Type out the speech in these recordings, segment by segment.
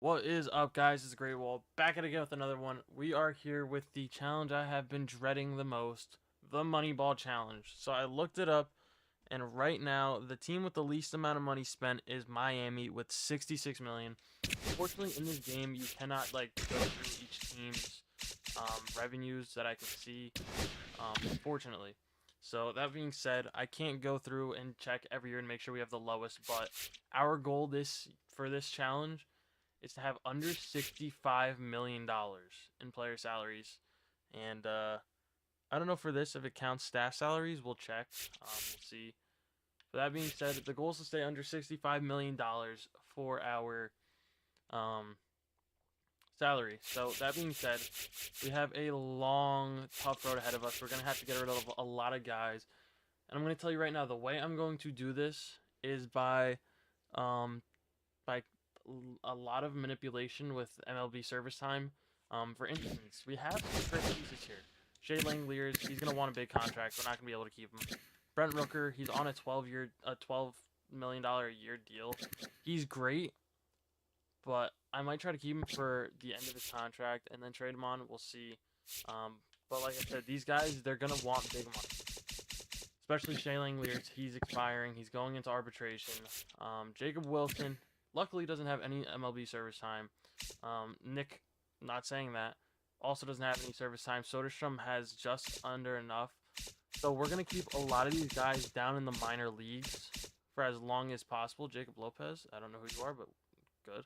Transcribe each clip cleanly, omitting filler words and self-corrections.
What is up, guys? It's TheGreatWall back at again with another one. We are here with the challenge I have been dreading the most, the Moneyball challenge. So I looked it up, and right now the team with the least amount of money spent is Miami with 66 million. Unfortunately, in this game you cannot like go through each team's revenues that I can see. Unfortunately. So that being said, I can't go through and check every year and make sure we have the lowest. But our goal for this challenge is to have under $65 million in player salaries. And I don't know for this if it counts staff salaries. We'll check. We'll see. But that being said, the goal is to stay under $65 million for our salary. So that being said, we have a long, tough road ahead of us. We're going to have to get rid of a lot of guys. And I'm going to tell you right now, the way I'm going to do this is by a lot of manipulation with MLB service time. For instance, we have some great pieces here. Shea Langeliers, he's going to want a big contract. We're not going to be able to keep him. Brent Rooker, he's on a $12 million a year deal. He's great, but I might try to keep him for the end of his contract and then trade him on. We'll see. But like I said, these guys, they're going to want big money. Especially Shea Langeliers, he's expiring. He's going into arbitration. Jacob Wilson, luckily doesn't have any MLB service time. Nick, not saying that, also doesn't have any service time. Soderstrom has just under enough. So we're going to keep a lot of these guys down in the minor leagues for as long as possible. Jacob Lopez, I don't know who you are, but good.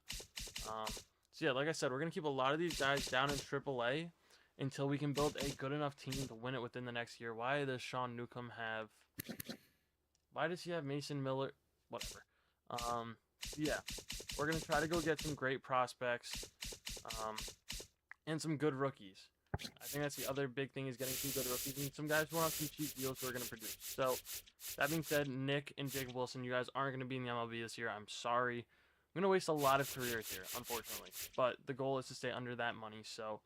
So yeah, like I said, we're going to keep a lot of these guys down in AAA until we can build a good enough team to win it within the next year. Why does Sean Newcomb have... Why does he have Mason Miller? Whatever. Yeah, we're going to try to go get some great prospects and some good rookies. I think that's the other big thing, is getting some good rookies and some guys who want some cheap deals who are going to produce. So, that being said, Nick and Jacob Wilson, you guys aren't going to be in the MLB this year. I'm sorry. I'm going to waste a lot of careers here, unfortunately. But the goal is to stay under that money. So,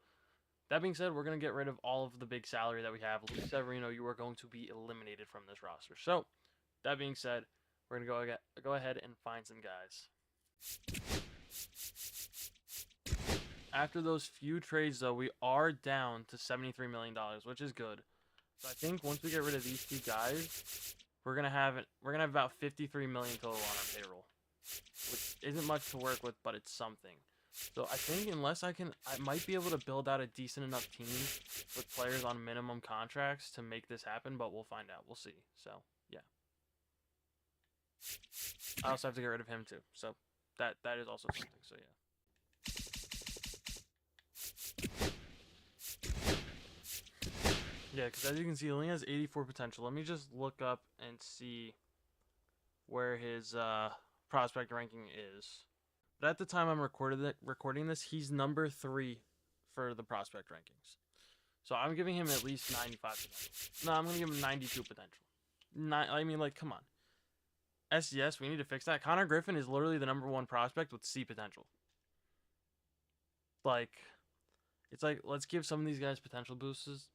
that being said, we're going to get rid of all of the big salary that we have. Luis Severino, you are going to be eliminated from this roster. So, that being said, we're going to go ahead and find some guys. After those few trades, though, we are down to $73 million, which is good. So I think once we get rid of these two guys, we're gonna have about $53 million total on our payroll, which isn't much to work with, but it's something. So I think I might be able to build out a decent enough team with players on minimum contracts to make this happen, but we'll find out. We'll see. So yeah. I also have to get rid of him too. So that is also something. So yeah. Yeah, because as you can see, he only has 84 potential. Let me just look up and see where his prospect ranking is. But at the time I'm recording this, he's number 3 for the prospect rankings. So I'm giving him at least 95 potential. No, I'm going to give him 92 potential. I mean, like, come on. SDS, we need to fix that. Connor Griffin is literally the number 1 prospect with C potential. Like, it's like, let's give some of these guys potential boosts,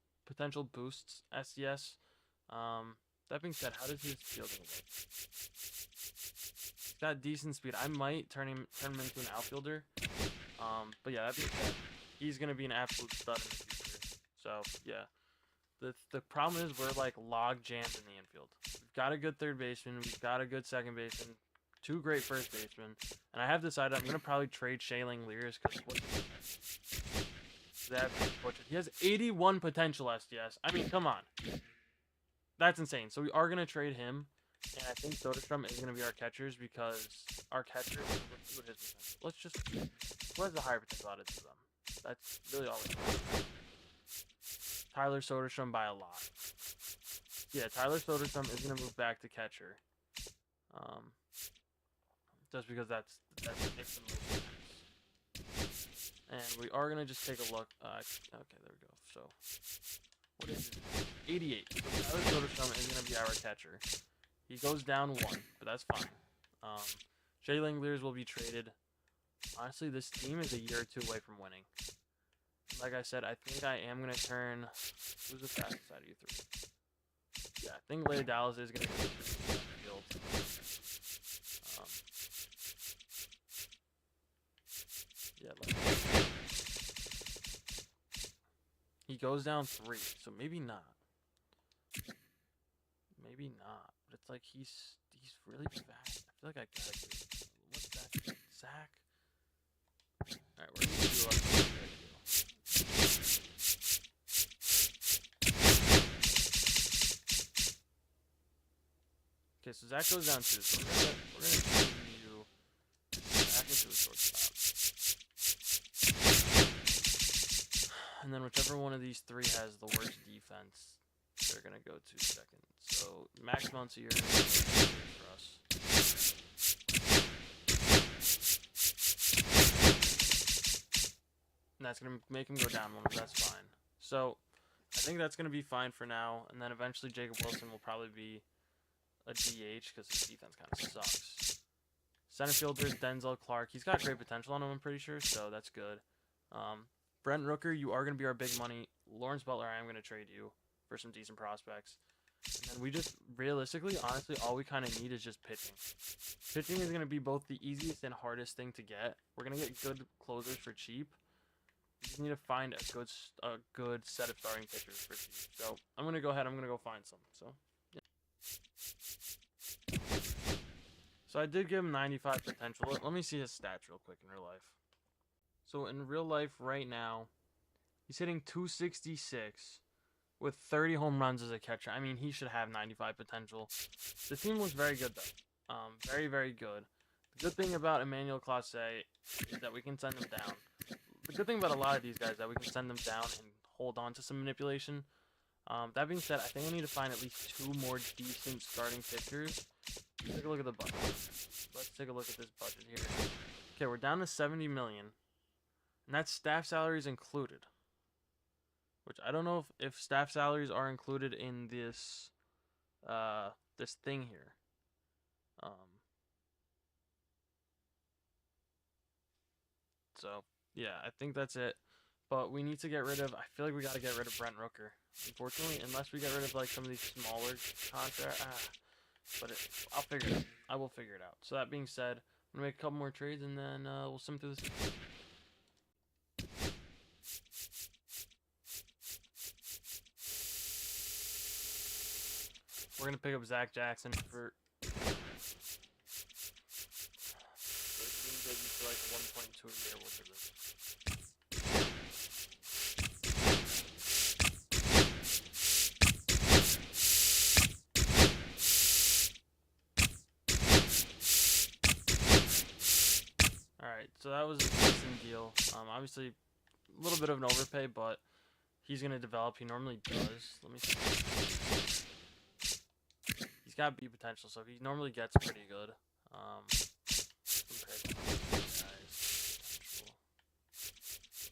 SDS. That being said, how does his fielding work? He's got decent speed. I might turn him into an outfielder. But yeah, that being said, he's gonna be an absolute stud in the future. So yeah, the problem is we're like log jammed in the infield. We've got a good third baseman. We've got a good second baseman. 2 great first basemen. And I have decided I'm gonna probably trade Shea Langeliers because he has 81 potential SDS. I mean, come on. That's insane. So we are going to trade him. And I think Soderstrom is going to be our catchers because our catchers with his potential. Let's just... Who has the higher potential out of them? That's really all we need. Tyler Soderstrom by a lot. Yeah, Tyler Soderstrom is going to move back to catcher. Just because that makes the most sense. And we are going to just take a look. Okay, there we go. So, what is it? 88. So Tyler Soderstrom is going to be our catcher. He goes down 1, but that's fine. Shea Langeliers will be traded. Honestly, this team is a year or 2 away from winning. Like I said, I think I am going to turn... Who's the fastest out of you 3? Yeah, I think Lea Dallas is going to go to the field. Yeah. He goes down 3, so maybe not. Maybe not. But it's like he's really fast. I feel like I gotta do it. What's that? Zach? Alright, we're gonna do okay, so Zach goes down 2, so we're gonna give you Zach into a shortstop. And then whichever one of these 3 has the worst defense, they're gonna go to second. So Max Muncy, you're gonna go for us. And that's gonna make him go down 1, but that's fine. So I think that's gonna be fine for now. And then eventually Jacob Wilson will probably be a DH because his defense kind of sucks. Center fielder Denzel Clark. He's got great potential on him, I'm pretty sure, so that's good. Brent Rooker, you are going to be our big money. Lawrence Butler, I am going to trade you for some decent prospects. And then we just, realistically, honestly, all we kind of need is just pitching. Pitching is going to be both the easiest and hardest thing to get. We're going to get good closers for cheap. We just need to find a good set of starting pitchers for cheap. So I'm going to go ahead. I'm going to go find some. So, yeah. So I did give him 95 potential. Let me see his stats real quick in real life. So in real life right now, he's hitting 266 with 30 home runs as a catcher. I mean, he should have 95 potential. The team looks very good, though. Very, very good. The good thing about Emmanuel Clase is that we can send him down. The good thing about a lot of these guys is that we can send them down and hold on to some manipulation. That being said, I think I need to find at least 2 more decent starting pitchers. Let's take a look at the budget. Let's take a look at this budget here. Okay, we're down to 70 million. And that's staff salaries included. Which I don't know if staff salaries are included in this this thing here. So yeah, I think that's it. But we need to get rid of, I feel like we gotta get rid of Brent Rooker. Unfortunately, unless we get rid of like some of these smaller contracts. But I'll figure it out. I will figure it out. So that being said, I'm gonna make a couple more trades and then we'll sim through this. We're gonna pick up Zach Jackson for like 1.2 a year. We'll do this. Alright, so that was a decent deal. Obviously, a little bit of an overpay, but he's going to develop. He normally does. Let me see. He's got B potential, so he normally gets pretty good. Compared to guys.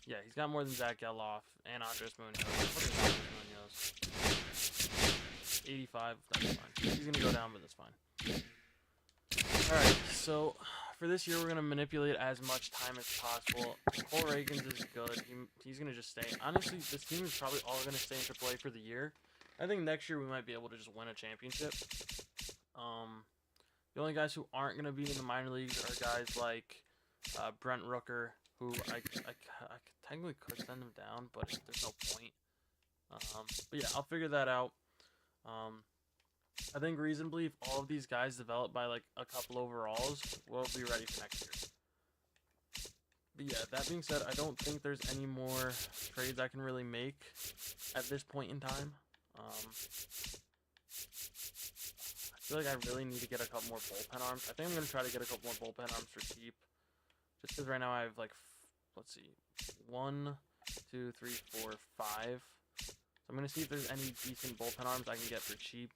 Yeah, he's got more than Zach Geloff and Andres Munoz. What is Andres Munoz? 85, that's fine. He's going to go down, but that's fine. Alright, so for this year, we're going to manipulate as much time as possible. Cole Reagans is good. He's going to just stay. Honestly, this team is probably all going to stay in AAA for the year. I think next year we might be able to just win a championship. The only guys who aren't going to be in the minor leagues are guys like Brent Rooker, who I technically could send him down, but there's no point. But yeah, I'll figure that out. I think reasonably, if all of these guys develop by like a couple overalls, we'll be ready for next year. But yeah, that being said, I don't think there's any more trades I can really make at this point in time. I feel like I really need to get a couple more bullpen arms. I think I'm going to try to get a couple more bullpen arms for cheap. Just because right now I have like, let's see, 1, 2, 3, 4, 5. So I'm going to see if there's any decent bullpen arms I can get for cheap,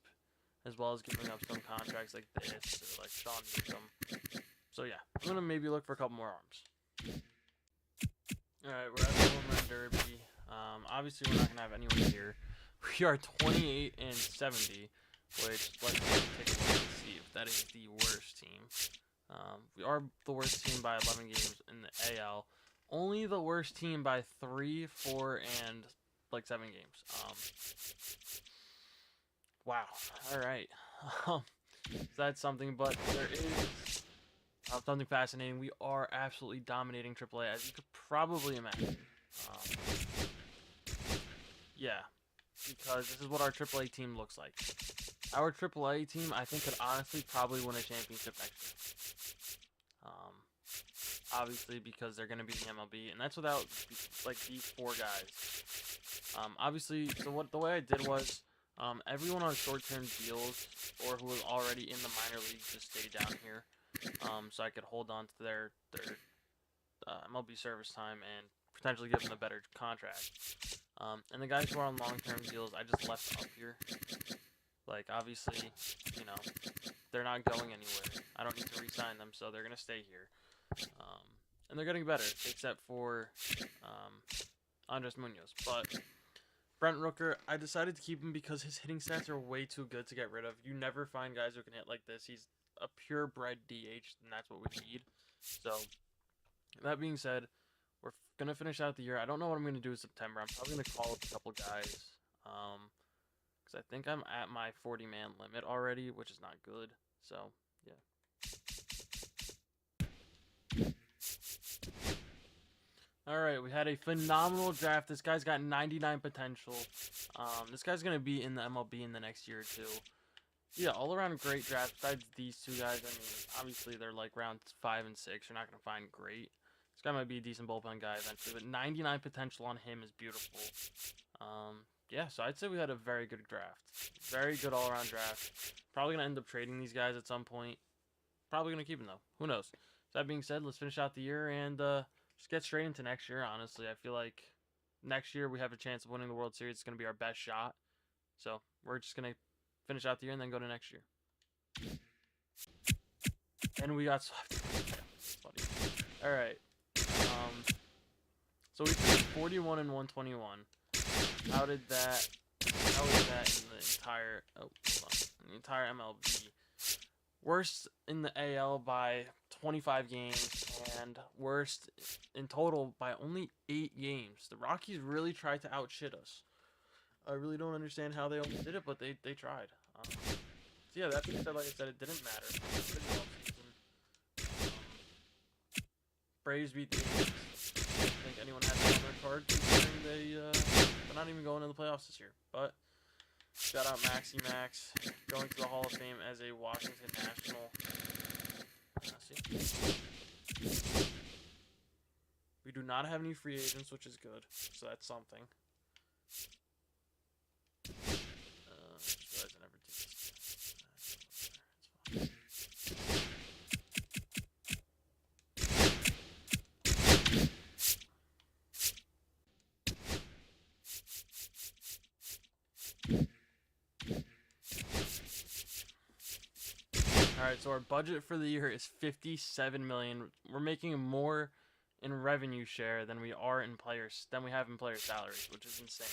as well as giving up some contracts like this, or like Sean Newcomb. So yeah, I'm going to maybe look for a couple more arms. Alright, we're at the home run derby. Obviously we're not going to have anyone here. We are 28 and 70, which let's take a look and see if that is the worst team. We are the worst team by 11 games in the AL. Only the worst team by 3, 4, and like 7 games. Wow. All right. That's something, but there is something fascinating. We are absolutely dominating AAA, as you could probably imagine. Yeah, because this is what our AAA team looks like. Our AAA team, I think, could honestly probably win a championship next year. Obviously, because they're going to be the MLB, and that's without like these 4 guys. Obviously, so the way I did was, everyone on short-term deals or who was already in the minor leagues just stayed down here, so I could hold on to their MLB service time and potentially give them a better contract. And the guys who are on long-term deals, I just left up here. Like, obviously, you know, they're not going anywhere. I don't need to re-sign them, so they're going to stay here. And they're getting better, except for Andres Munoz. But Brent Rooker, I decided to keep him because his hitting stats are way too good to get rid of. You never find guys who can hit like this. He's a purebred DH, and that's what we need. So, that being said, we're going to finish out the year. I don't know what I'm going to do in September. I'm probably going to call up a couple guys. Because I think I'm at my 40-man limit already, which is not good. So, yeah. Alright, we had a phenomenal draft. This guy's got 99 potential. This guy's going to be in the MLB in the next year or two. Yeah, all around great draft. Besides these 2 guys, I mean, obviously they're like round 5 and 6. You're not going to find great. This guy might be a decent bullpen guy eventually, but 99 potential on him is beautiful. Yeah, so I'd say we had a very good draft. Very good all-around draft. Probably going to end up trading these guys at some point. Probably going to keep them, though. Who knows? That being said, let's finish out the year and just get straight into next year, honestly. I feel like next year we have a chance of winning the World Series. It's going to be our best shot. So we're just going to finish out the year and then go to next year. And we got swept. Funny. All right. So we played 41 and 121. How was that in the entire MLB? Worst in the AL by 25 games, and worst in total by only 8 games. The Rockies really tried to outshit us. I really don't understand how they almost did it, but they tried. So yeah, that being said, like I said, it didn't matter. Braves beat the Yankees. I don't think anyone had that on their card, considering they're not even going to the playoffs this year. But shout out Maxie Max, going to the Hall of Fame as a Washington National. We do not have any free agents, which is good, so that's something. Just realized I never did this. It's fine. Alright, so our budget for the year is $57 million. We're making more in revenue share than we have in player salaries, which is insane.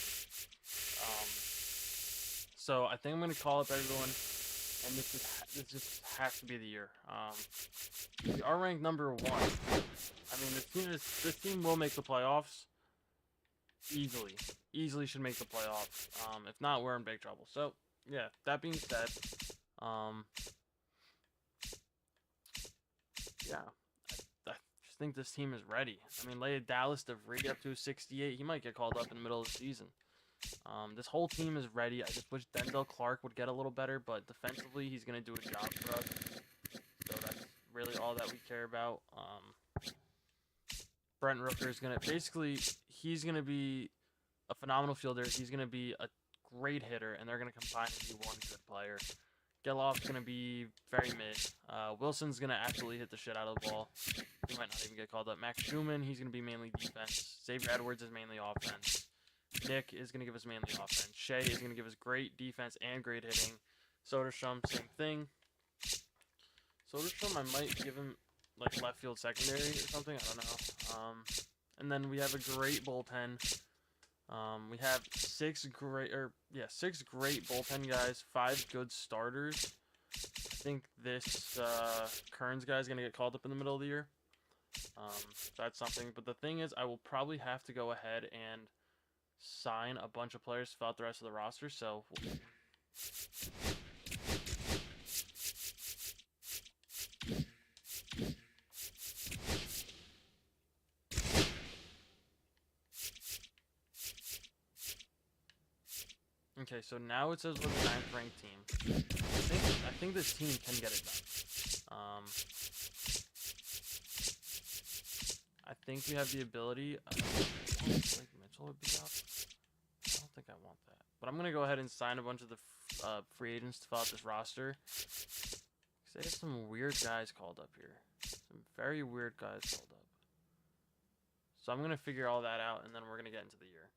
So I think I'm gonna call up everyone, and this just has to be the year. We are ranked number 1. I mean, this team will make the playoffs easily should make the playoffs. If not, we're in big trouble. So yeah, that being said, yeah, I just think this team is ready. I mean, Leia Dallas to rig up to 68. He might get called up in the middle of the season. This whole team is ready. I just wish Denzel Clark would get a little better, but defensively, he's going to do a job for us. So that's really all that we care about. Brent Rooker is going to, basically, he's going to be a phenomenal fielder. He's going to be a great hitter, and they're going to combine to be one good player. Geloff's going to be very mid. Wilson's going to absolutely hit the shit out of the ball. He might not even get called up. Max Schumann, he's going to be mainly defense. Xavier Edwards is mainly offense. Nick is going to give us mainly offense. Shea is going to give us great defense and great hitting. Soderstrom, same thing. Soderstrom, I might give him like left field secondary or something. I don't know. And then we have a great bullpen. We have 6 great bullpen guys, 5 good starters. I think this Kearns guy is going to get called up in the middle of the year. That's something. But the thing is, I will probably have to go ahead and sign a bunch of players to fill out the rest of the roster. So Okay, so now it says we're the 9th ranked team. I think this team can get it done. I think we have the ability. Like Mitchell would be up. I don't think I want that. But I'm gonna go ahead and sign a bunch of the free agents to fill out this roster. Cause they have some weird guys called up here. Some very weird guys called up. So I'm gonna figure all that out, and then we're gonna get into the year.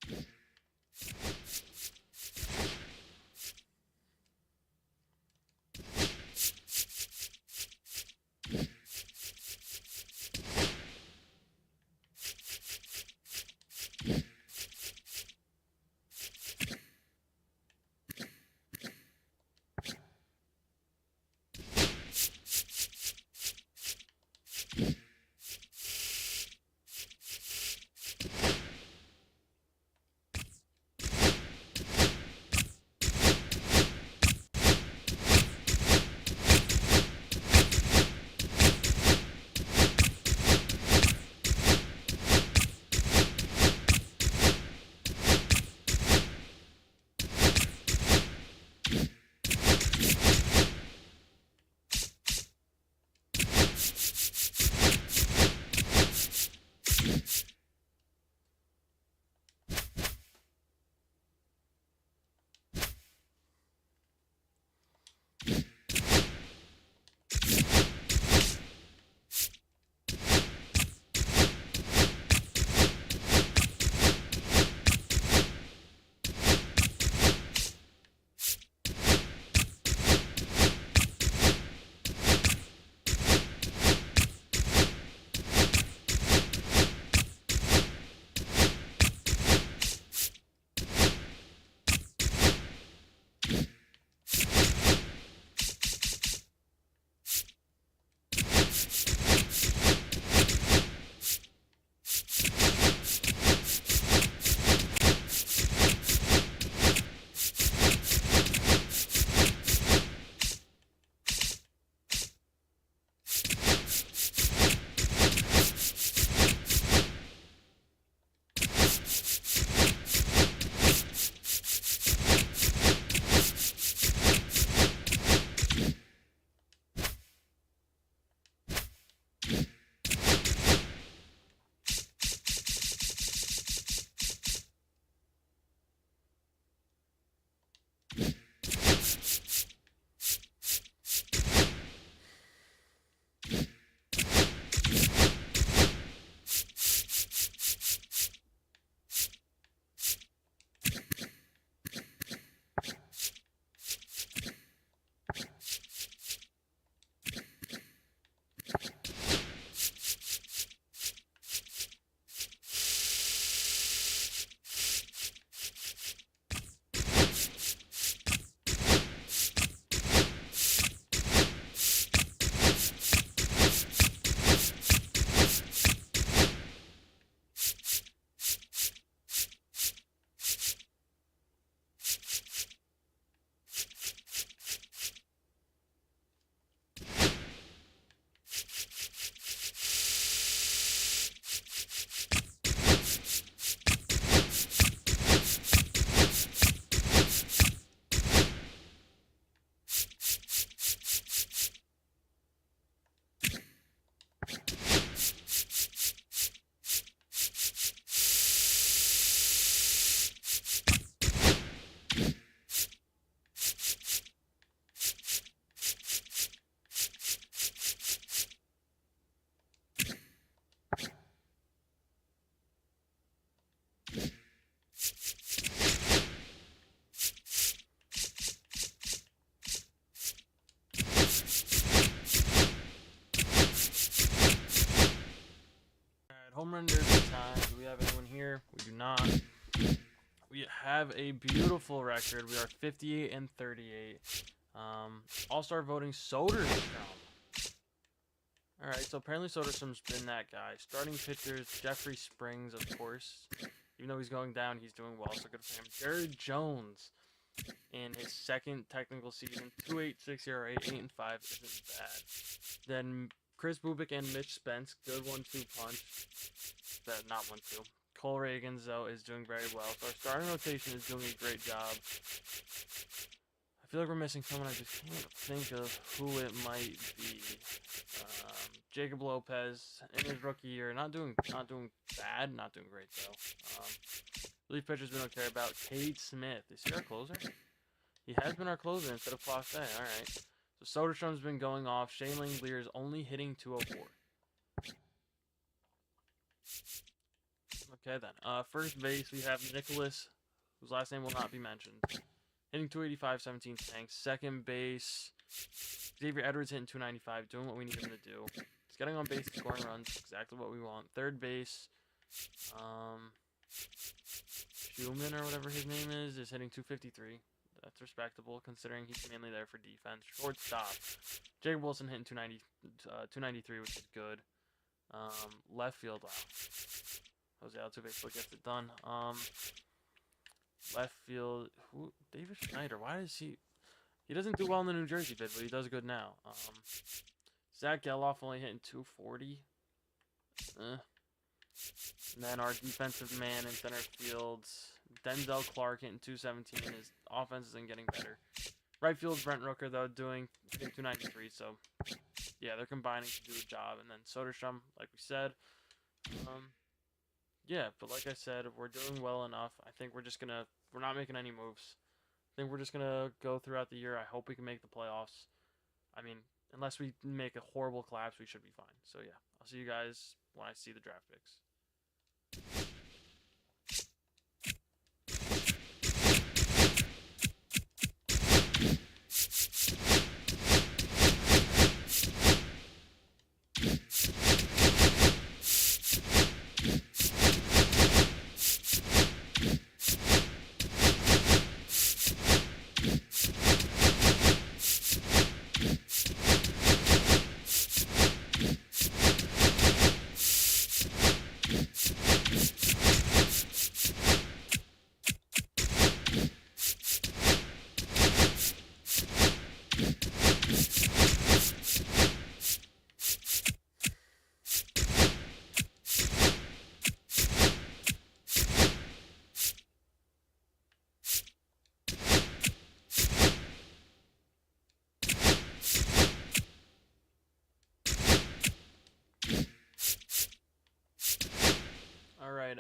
Home run derby time. Do we have anyone here? We do not. We have a beautiful record. We are 58 and 38. All-star voting, Soderstrom. All right, so apparently Soderstrom's been that guy. Starting pitchers, Jeffrey Springs, of course. Even though he's going down, he's doing well, so good for him. Jared Jones in his second technical season, 2.86 ERA, 8-5 isn't bad. Then Chris Bubik and Mitch Spence, good 1-2 punch. Not 1-2. Cole Reagans, though, is doing very well. So our starting rotation is doing a great job. I feel like we're missing someone. I just can't think of who it might be. Jacob Lopez in his rookie year, not doing bad, not doing great though. Relief pitchers we don't care about. Cade Smith, is he our closer? He has been our closer instead of Class A. All right. So Soderstrom's been going off. Shane Langelier is only hitting 204. Okay then. First base we have Nicholas, whose last name will not be mentioned, hitting 285, 17 tanks. Second base, Xavier Edwards hitting 295, doing what we need him to do. He's getting on base and scoring runs, exactly what we want. Third base, Schumann or whatever his name is hitting 253. That's respectable considering he's mainly there for defense. Shortstop, Jacob Wilson hitting 293, which is good. Left field, wow. Jose Altuve still gets it done. Left field, David Schneider. Why does he doesn't do well in the New Jersey bid, but he does good now. Zach Geloff only hitting 240. And then our defensive man in center field, Denzel Clark hitting 217. His offense isn't getting better. Right field, Brent Rooker, though, hitting 293. So, yeah, they're combining to do the job. And then Soderstrom, like we said. Yeah, but like I said, we're doing well enough. I think we're not making any moves. I think we're just going to go throughout the year. I hope we can make the playoffs. I mean, unless we make a horrible collapse, we should be fine. So, yeah, I'll see you guys when I see the draft picks.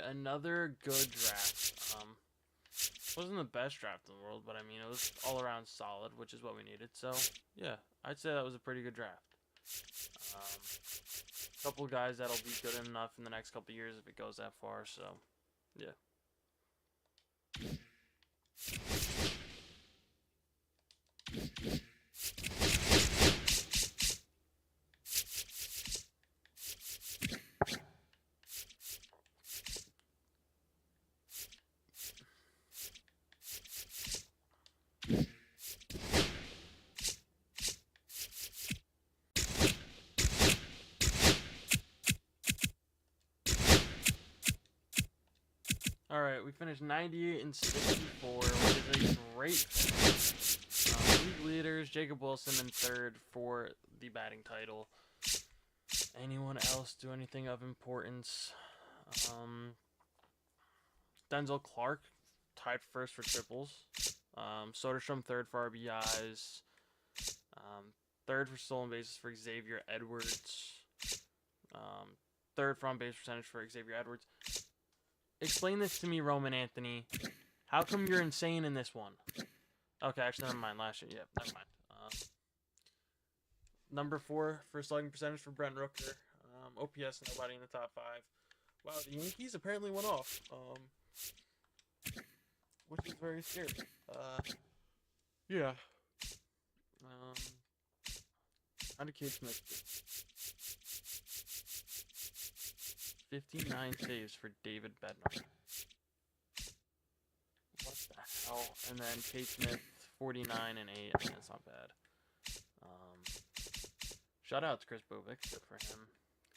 Another good draft. Wasn't the best draft in the world, but I mean, it was all around solid, which is what we needed. So, yeah, I'd say that was a pretty good draft. A couple guys that'll be good enough in the next couple years if it goes that far. So, yeah. Alright, we finished 98 and 64, which is a great finish. League leaders, Jacob Wilson in third for the batting title. Anyone else do anything of importance? Denzel Clark tied first for triples. Soderstrom third for RBIs. Third for stolen bases for Xavier Edwards. Third for on base percentage for Xavier Edwards. Explain this to me, Roman Anthony. How come you're insane in this one? Okay, actually, never mind. Last year, yeah, never mind. Number 4 for slugging percentage for Brent Rooker. OPS, nobody in the top 5. Wow, the Yankees apparently went off. Which is very scary. Yeah. How did Cade Smith do? 59 saves for David Bednar. What the hell? And then Cade Smith, 49 and 8. I mean, that's not bad. Shout out to Chris Bubik. Good for him.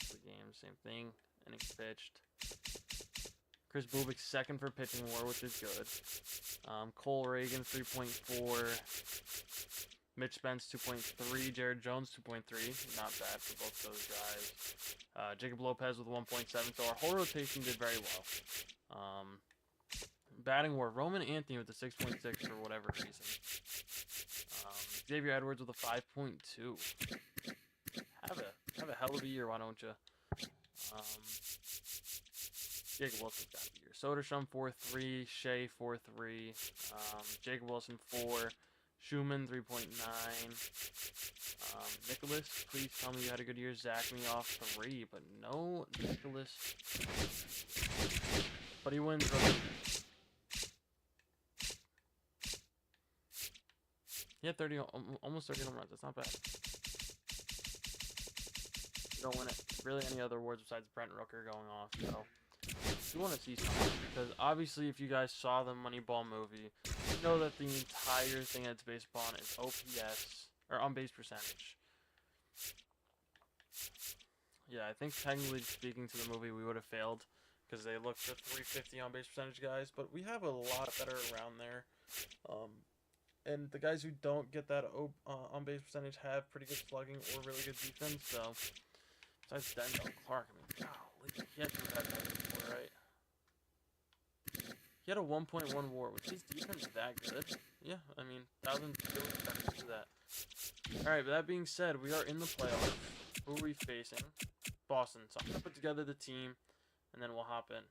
The game, same thing. Innings pitched. Chris Bubik second for pitching WAR, which is good. Cole Reagan, 3.4. Mitch Spence 2.3, Jared Jones 2.3, not bad for both those guys. Jacob Lopez with 1.7, so our whole rotation did very well. Batting war, Roman Anthony with a 6.6 for whatever reason. Xavier Edwards with a 5.2. Have a hell of a year, why don't you? Jacob Wilson's got a year. Soderstrom 4.3, Shea 4.3, Jacob Wilson 4, Schumann 3.9. Nicholas, please tell me you had a good year. Zach me off 3, but no Nicholas. But he wins rookie. He had 30, almost 30 home runs. That's not bad. You don't win it. Really any other awards besides Brent Rooker going off. So you want to see something, because obviously if you guys saw the Moneyball movie, you know that the entire thing it's based upon is OPS, or on base percentage. Yeah, I think technically speaking to the movie we would have failed, because they looked for 350 on base percentage guys, but we have a lot better around there. And the guys who don't get that on base percentage have pretty good slugging or really good defense. So besides Denzel Clark, I mean, golly, he had that before, right? He had a 1.1 WAR, which his defense is that good. Yeah, I mean, 1,000 really expected to do that. All right, but that being said, we are in the playoffs. Who are we facing? Boston. So I'm gonna put together the team, and then we'll hop in.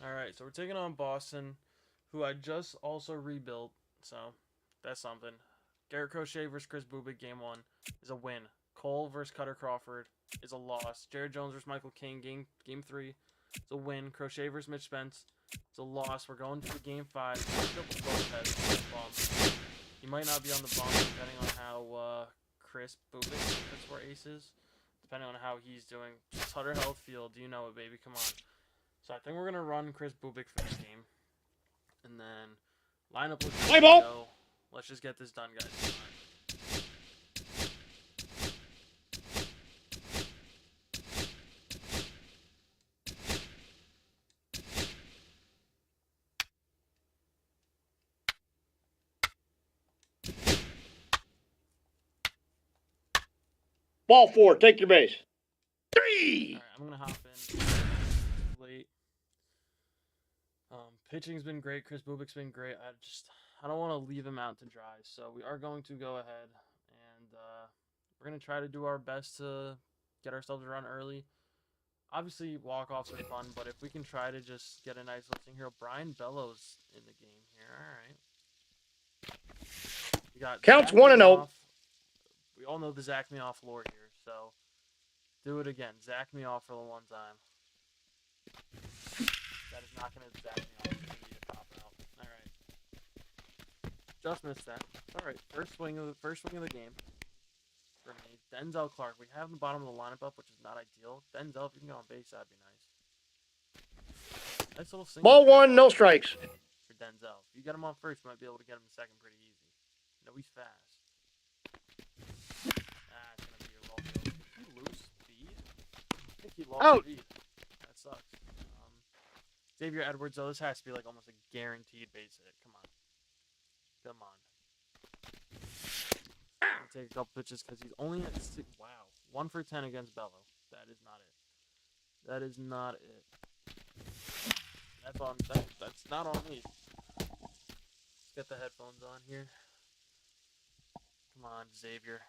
Alright, so we're taking on Boston, who I just also rebuilt, so that's something. Garrett Crochet versus Chris Bubik, game 1, is a win. Cole versus Cutter Crawford is a loss. Jared Jones versus Michael King, game 3, is a win. Crochet versus Mitch Spence, it's a loss. We're going to game 5. He might not be on the bump depending on how Chris Bubik fits for aces, depending on how he's doing. Sutter Health Field, you know it, baby, come on. So I think we're going to run Chris Bubik for this game. And then lineup looks good to go. Let's just get this done, guys. Ball 4, take your base. 3! Alright, I'm going to hop in late. Pitching's been great. Chris Bubik's been great. I don't want to leave him out to dry. So we are going to go ahead and we're going to try to do our best to get ourselves a run early. Obviously, walk-offs are fun, but if we can try to just get a nice little thing here. Brian Bellows in the game here. All right. We got Counts 1-0. We all know the Zach me off lore here, so do it again. Zach me off for the one time. That is not going to Zach me off. We need to pop out. All right. Just missed that. All right. First swing of the game for me. Denzel Clark. We have the bottom of the lineup up, which is not ideal. Denzel, if you can get on base, that'd be nice. Nice little single. Ball 1, no strikes. For Denzel. If you get him on first, you might be able to get him in second pretty easy. No, he's fast. It's gonna be a roll. Did he lose speed? I think he lost speed. That sucks. Xavier Edwards, though, this has to be like almost a guaranteed base hit. Come on. Come on. Take a couple pitches because he's only at 6. Wow. 1 for 10 against Bello. That is not it. That is not it. That's not on me. Let's get the headphones on here. Come on, Xavier.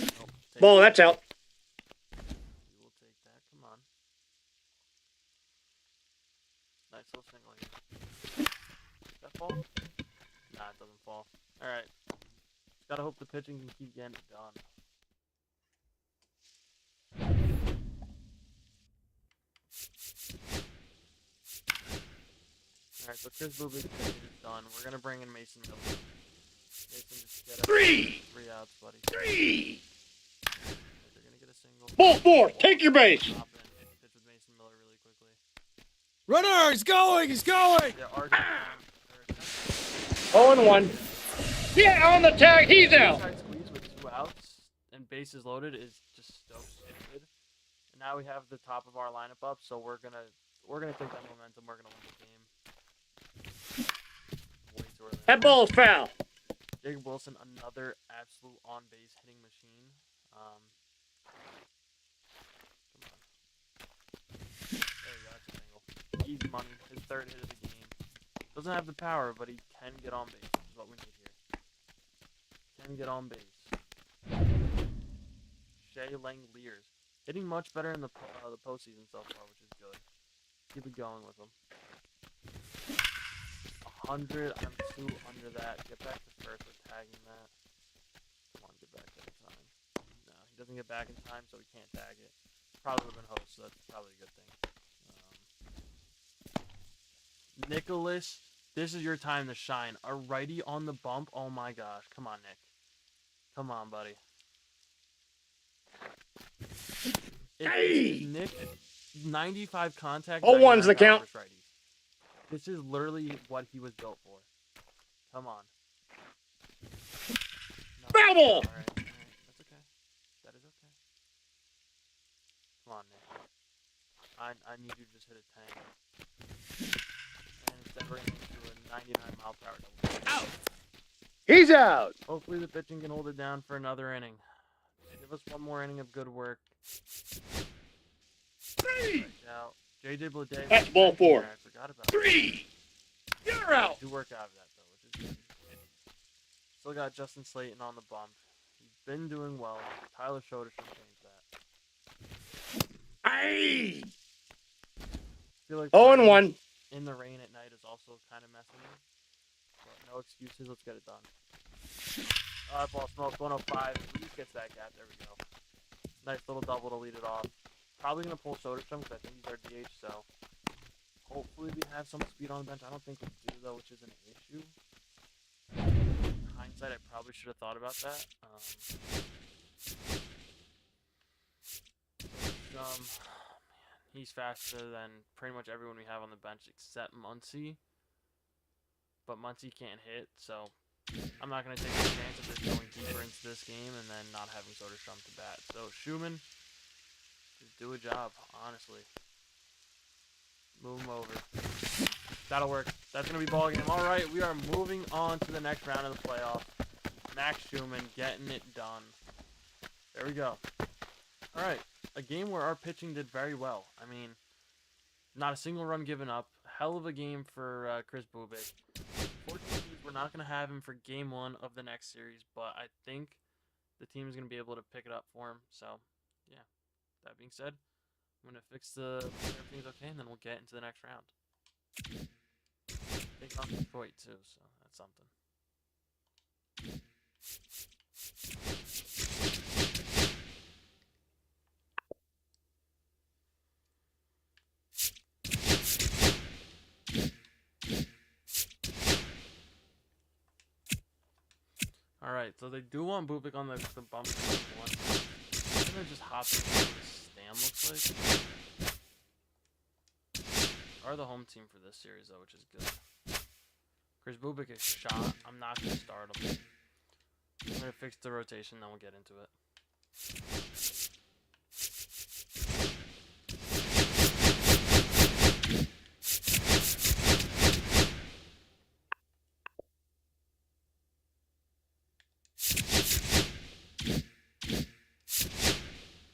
Nope, Ball, that's out. We will take that. Come on. Nice little single here. Does that fall? Nah, it doesn't fall. Alright. Gotta hope the pitching can keep getting it done. Alright, so Chris Bubik is done. We're gonna bring in Mason Miller. Mason, just get us 3. 3 outs, buddy. 3. They're gonna get a single. Ball 4. Take your base. Hop in. Pitch with Mason Miller really quickly. Runner, he's going, he's going! They are gonna 0-1. Yeah, on the tag. He's out. Inside squeeze with 2 outs and bases loaded is just so stupid. And now we have the top of our lineup up, so we're gonna take that momentum. We're gonna win the game. Way too early. That ball's foul. Jacob Wilson, another absolute on-base hitting machine. Come on. There you go. That's a single. Easy money. His 3rd hit of the game. Doesn't have the power, but he can get on base. Is what we need here. Can get on base. Shea Langeliers hitting much better in the postseason so far, which is good. Keep it going with him. 100. I'm 2 under that. Get back to first. We're tagging that. Come on, get back there in time. No, he doesn't get back in time, so we can't tag it. Probably would have been host, so that's probably a good thing. Nicholas, this is your time to shine. A righty on the bump. Oh my gosh. Come on, Nick. Come on, buddy. Hey! Nick, 95 contact. 0-1's the 99 count. versus righties. This is literally what he was built for. Come on. No. Foul ball! All right. That's okay. That is okay. Come on, Nick. I need you to just hit a 10. And instead we're going to do a 99 mile per hour double. Out! He's out. Hopefully the pitching can hold it down for another inning. Give us one more inning of good work. 3. Out. JJ Bleday. That's ball 4. I forgot about 3. You're out. Do work out of that though, which is good. Still got Justin Slayton on the bump. He's been doing well. Tyler Schroeder should change that. Hey. I feel like 0-1. in the rain at night is also kind of messing me. But no excuses. Let's get it done. Ball smokes 105. He gets that gap. There we go. Nice little double to lead it off. Probably going to pull Soderstrom because I think he's our DH, so hopefully we have some speed on the bench. I don't think we do, though, which is an issue. In hindsight, I probably should have thought about that. Man, he's faster than pretty much everyone we have on the bench except Muncy. But Muncy can't hit, so I'm not going to take the chance of just going deeper into this game and then not having Soderstrom to bat. So Schumann, just do a job, honestly. Move him over. That'll work. That's going to be ball game. All right, we are moving on to the next round of the playoff. Max Schumann getting it done. There we go. All right, a game where our pitching did very well. I mean, not a single run given up. Hell of a game for Chris Bubik. Unfortunately, we're not going to have him for game 1 of the next series, but I think the team is going to be able to pick it up for him. So, yeah. That being said, I'm going to fix everything's okay, and then we'll get into the next round. Big on Detroit, too, so that's something. Alright, so they do want Bubik on the bump for one. I'm gonna just hop in what the stand looks like. Are the home team for this series though, which is good. Chris Bubik is shot. I'm not gonna start him. I'm gonna fix the rotation, then we'll get into it.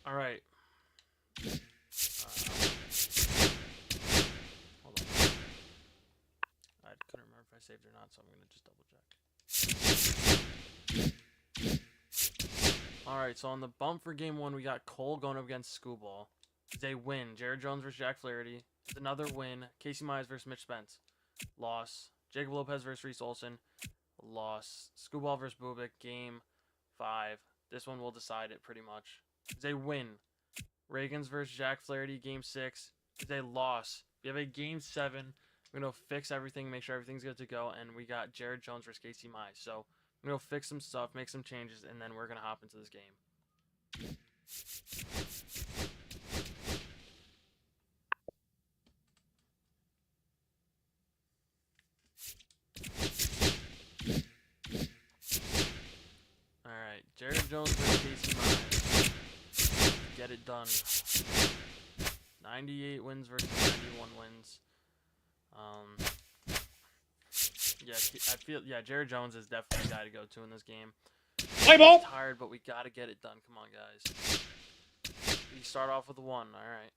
Alright. Hold on. I couldn't remember if I saved or not, so I'm going to just double check. Alright, so on the bump for game 1, we got Cole going up against Scooball. It's a win. Jared Jones versus Jack Flaherty. It's another win. Casey Myers versus Mitch Spence. Loss. Jacob Lopez versus Reese Olson. Loss. Scooball versus Bubik. Game 5. This one will decide it pretty much. It's a win. Reagans versus Jack Flaherty, game 6 is a loss. We have a game 7. We're gonna fix everything, make sure everything's good to go, and we got Jared Jones versus Casey Mize. So we're gonna fix some stuff, make some changes, and then we're gonna hop into this game. Alright, Jared Jones versus Casey Mize. Get it done. 98 wins versus 91 wins. Yeah, Jared Jones is definitely the guy to go to in this game. Play ball. Tired, but we gotta get it done. Come on, guys. We start off with a 1. Alright.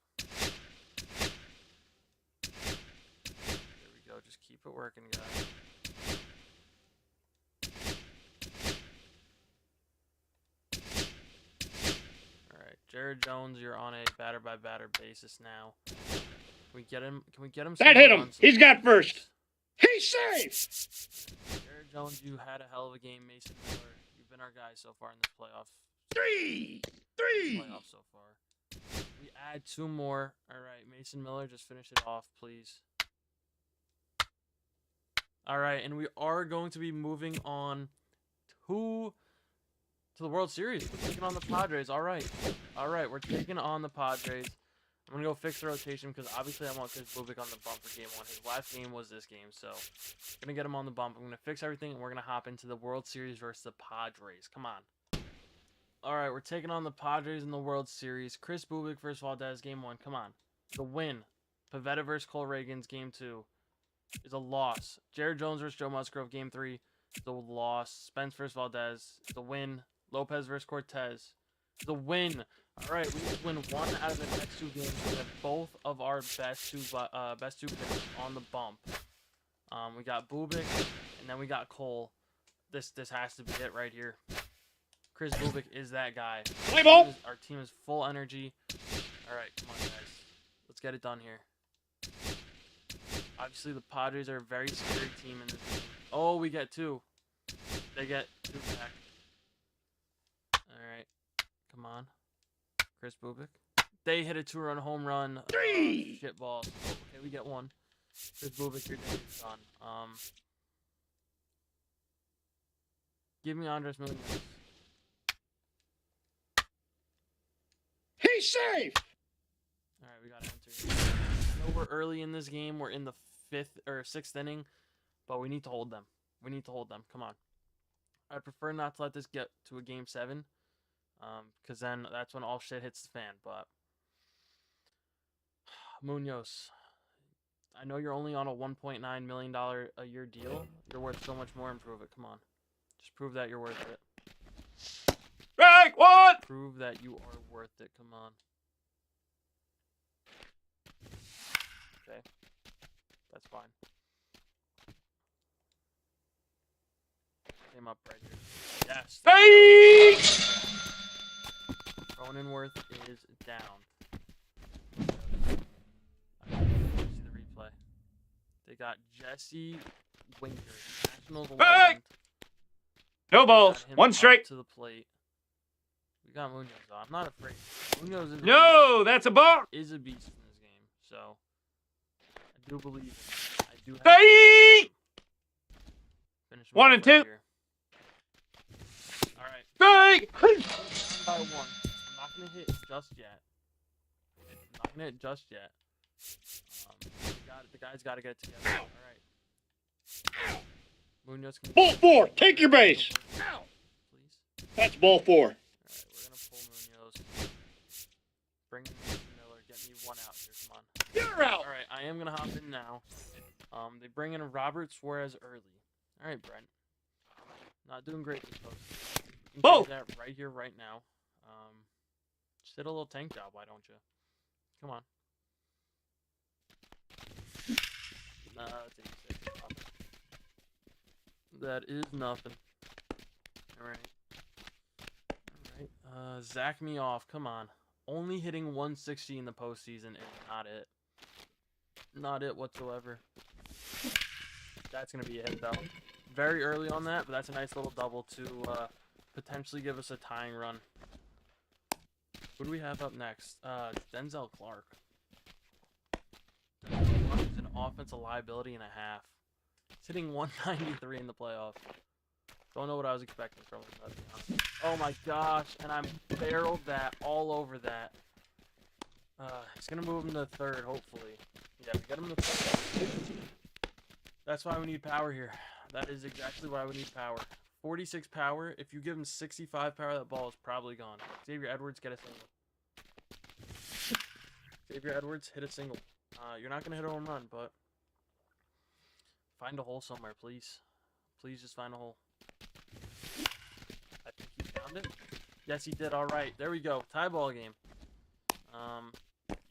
There we go. Just keep it working, guys. Alright, Jared Jones, you're on a batter by batter basis now. Can we get him? Can we get him? That hit him. He's got first. He's safe. Jared Jones, you had a hell of a game. Mason Miller, you've been our guy so far in this playoff. 3. Playoff so far. We add 2 more. All right, Mason Miller, just finish it off, please. All right, and we are going to be moving on to the World Series. We're taking on the Padres. All right, we're taking on the Padres. I'm going to go fix the rotation because obviously I want Chris Bubik on the bump for game 1. His last game was this game, so I'm going to get him on the bump. I'm going to fix everything, and we're going to hop into the World Series versus the Padres. Come on. All right, we're taking on the Padres in the World Series. Chris Bubik versus Valdez, game 1. Come on. The win. Pavetta versus Cole Reagans, game 2, is a loss. Jared Jones versus Joe Musgrove, game 3, is a loss. Spence versus Valdez, is a win. Lopez versus Cortez, is a win. All right, we win 1 out of the next 2 games. We have both of our best two pitchers on the bump. We got Bubik, and then we got Cole. This has to be it right here. Chris Bubik is that guy. Play ball. Our team is full energy. All right, come on, guys. Let's get it done here. Obviously, the Padres are a very scary team in this game. Oh, we get 2. They get 2 back. All right, come on. Chris Bubik. They hit a 2-run home run. 3. Shit balls. Oh, okay, we get 1. Chris Bubik, your day is done. Give me Andres Munoz. He's safe. All right, we got to enter. I know we're early in this game. We're in the 5th or 6th inning, but we need to hold them. Come on. I'd prefer not to let this get to a game 7. Because then that's when all shit hits the fan. But Munoz, I know you're only on a $1.9 million a year deal. You're worth so much more. Improve it. Come on, just prove that you're worth it. Strike 1. Prove that you are worth it. Come on. Okay, that's fine. Came up right here. Yes. Hey. Cronenworth is down. I see the replay. They got Jesse Winker, Nationals 11th. No balls. Got him 1 up strike. to the plate. We got Munoz though. I'm not afraid. Munoz is No, that's a ball. is a beast in this game. So I do believe in him. I do have Hey. finish him 1 off and 2. right here. All right. Strike. By 1. I'm not gonna hit just yet. The guy's got to get it together. All right. Munoz can Ball 4. Take your base. please. That's ball 4. All right, we're gonna pull Munoz. Bring in Mason Miller. Get me 1 out here. Come on. You're out. All right, I am gonna hop in now. They bring in Robert Suarez early. All right, Brent. Not doing great this post. You can Whoa. do that right here, right now. Just hit a little tank job, why don't you? Come on. Nah, that's 86. That is nothing. Alright. Alright. Zach me off. Come on. Only hitting 160 in the postseason is not it. Not it whatsoever. That's going to be a hit, though. Very early on that, but that's a nice little double to potentially give us a tying run. Who do we have up next? Denzel Clark. Denzel Clark is an offense a liability and a half. He's hitting 193 in the playoffs. Don't know what I was expecting from him, let's be honest. Oh my gosh, and I barreled that all over that. He's going to move him to third, hopefully. Yeah, we got him to third. That's why we need power here. That is exactly why we need power. 46 power. If you give him 65 power, that ball is probably gone. Xavier Edwards, get a single. Xavier Edwards, hit a single. You're not going to hit a home run, but find a hole somewhere, please. Please just find a hole. I think he found it. Yes, he did. All right. There we go. Tie ball game. I'm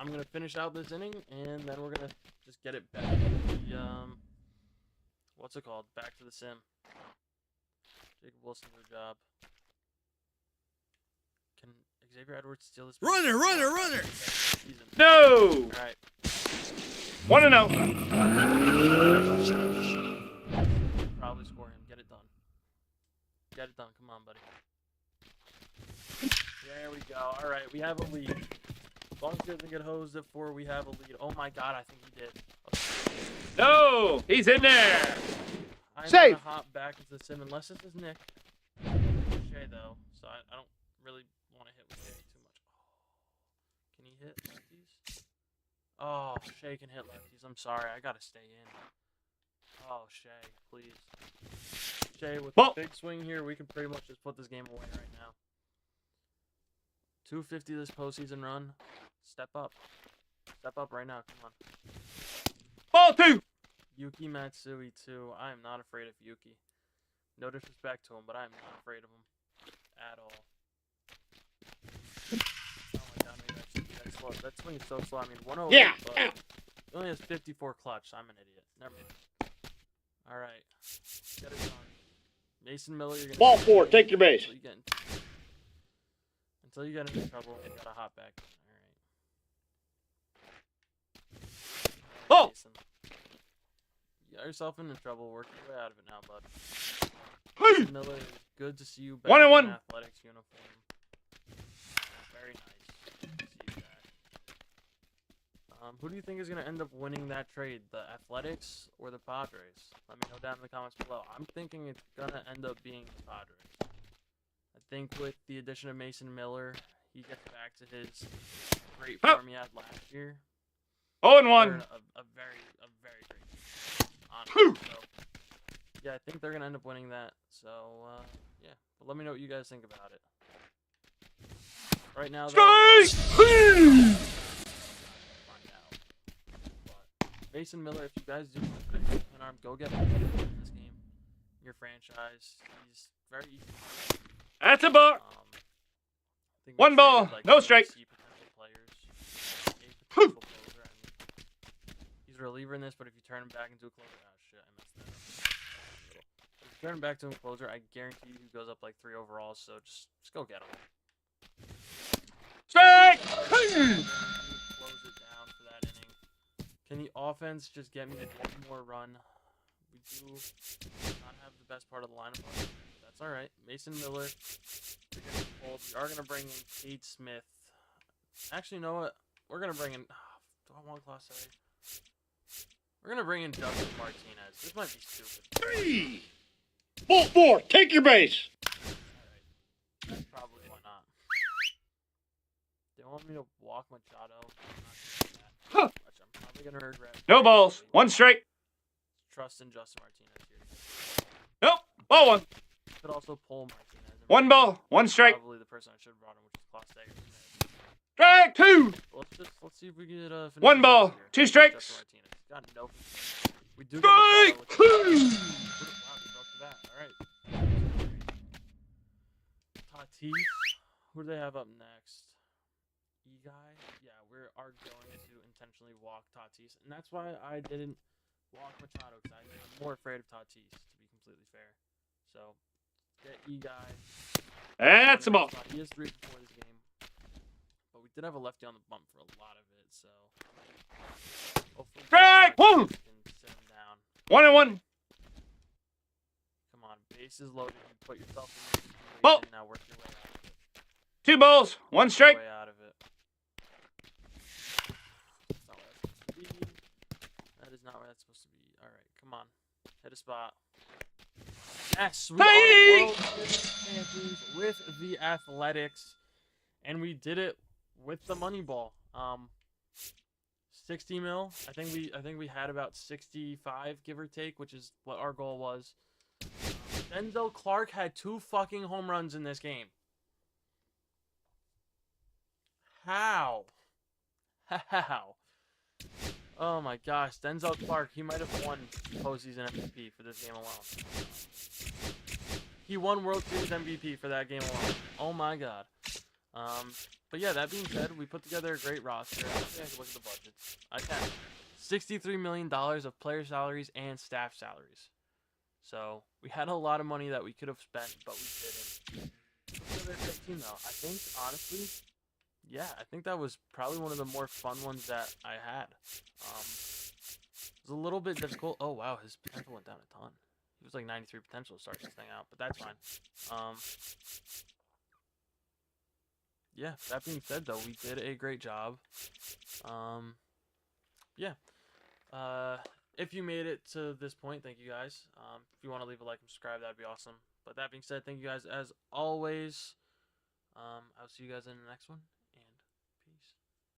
going to finish out this inning, and then we're going to just get it back to the, what's it called? Back to the sim. Jacob Wilson do a job. Can Xavier Edwards steal this? Runner, runner, runner! No! All right. 1-0. Probably score him. Get it done. Get it done. Come on, buddy. There we go. All right, we have a lead. As long as he doesn't get hosed at 4, we have a lead. Oh my God, I think he did. No! He's in there! I'm Safe. gonna hop back into the sim unless this is Nick. Shay though, so I don't really want to hit with Shay too much. Oh. Can he hit lefties? Oh, Shay can hit lefties. I'm sorry, I gotta stay in. Oh, Shay, please. Shay, with Ball. the big swing here, we can pretty much just put this game away right now. 250 this postseason run. Step up. Step up right now. Come on. Ball 2! Yuki Matsui, too. I am not afraid of Yuki. No disrespect to him, but I am not afraid of him at all. Oh my God, maybe I should be that slow. That swing is so slow. I mean, 108, Yeah. but he only has 54 clutch. I'm an idiot. Never mind. All right. Get it done. Mason Miller, you're going to... Ball 4, take your base. Until you get into trouble, you got to hop back. All right. Ball. Mason. You got yourself into trouble. Work your way out of it now, bud. Hey. Miller, good to see you back 1-1. in athletics uniform. Very nice to see you back. Who do you think is going to end up winning that trade? The Athletics or the Padres? Let me know down in the comments below. I'm thinking it's going to end up being the Padres. I think with the addition of Mason Miller, he gets back to his great form he had last year. 0-1. A very great team, honestly. So, yeah, I think they're going to end up winning that. So, yeah. But let me know what you guys think about it. Right now, Strike! Mason Miller, if you guys do an arm, go get him in this game. Your franchise. He's very easy. That's a ball. I think 1 we ball, traded, no strike. potential players. A potential closer. I mean, he's a reliever in this, but if you turn him back into a closer, oh shit, I messed that up. If you turn him back to a closer, I guarantee you he goes up like 3 overalls. So just go get him. Strike! Close it down for that inning. Can the offense just get me one more run? We do not have the best part of the lineup. That's all right. Mason Miller. We're getting pulled. We are going to bring in Cade Smith. Actually, you know what? We're going to bring in... do I want Class A? We're going to bring in Justin Martinez. This might be stupid. 3. Ball 4, take your base. All right. That's probably why not. They want me to walk Machado. I'm not going to do that. Huh. Which I'm probably going to regret. No balls, 1 strike. Trust in Justin Martinez here. Nope, ball 1. Could also pull Martinez. 1 ball, 1 strike. Probably the person I should have brought him, which is Class A. Strike 2. Let's see if we get a 1 ball, 2 strikes. Justin Martinez. Got no. We do Strike get 2. wow, we broke the bat. All right. Tatis. Who do they have up next? E-Guy? Yeah, we are going to intentionally walk Tatis. And that's why I didn't walk Machado, because I'm more afraid of Tatis, to be completely fair. So, get E-Guy. That's the ball. He is 3 before this game. But we did have a lefty on the bump for a lot of it, so... hopefully Strike 1. can sit him down. 1-1. Come on, bases loaded. You put yourself in this situation. Ball. Now work your way out of it. 2 balls, 1 strike. Way out of it. That's not where I supposed to be. That is not where Hit a spot. Yes, we are World Series champions with the Athletics, and we did it with the Moneyball. 60 mil. I think we had about 65, give or take, which is what our goal was. Denzel Clark had 2 fucking home runs in this game. How? How? Oh my gosh, Denzel Clark, he might have won postseason MVP for this game alone. He won World Series MVP for that game alone. Oh my god. But yeah, that being said, we put together a great roster. I think I can look at the budgets. I can. $63 million of player salaries and staff salaries. So we had a lot of money that we could have spent, but we didn't. Another great team though. I think honestly, yeah, I think that was probably one of the more fun ones that I had. It was a little bit difficult. Oh wow, his potential went down a ton. He was like 93 potential to start this thing out, but that's fine. Yeah, that being said though, we did a great job. Yeah. If you made it to this point, thank you guys. If you want to leave a like and subscribe, that'd be awesome. But that being said, thank you guys as always. I'll see you guys in the next one.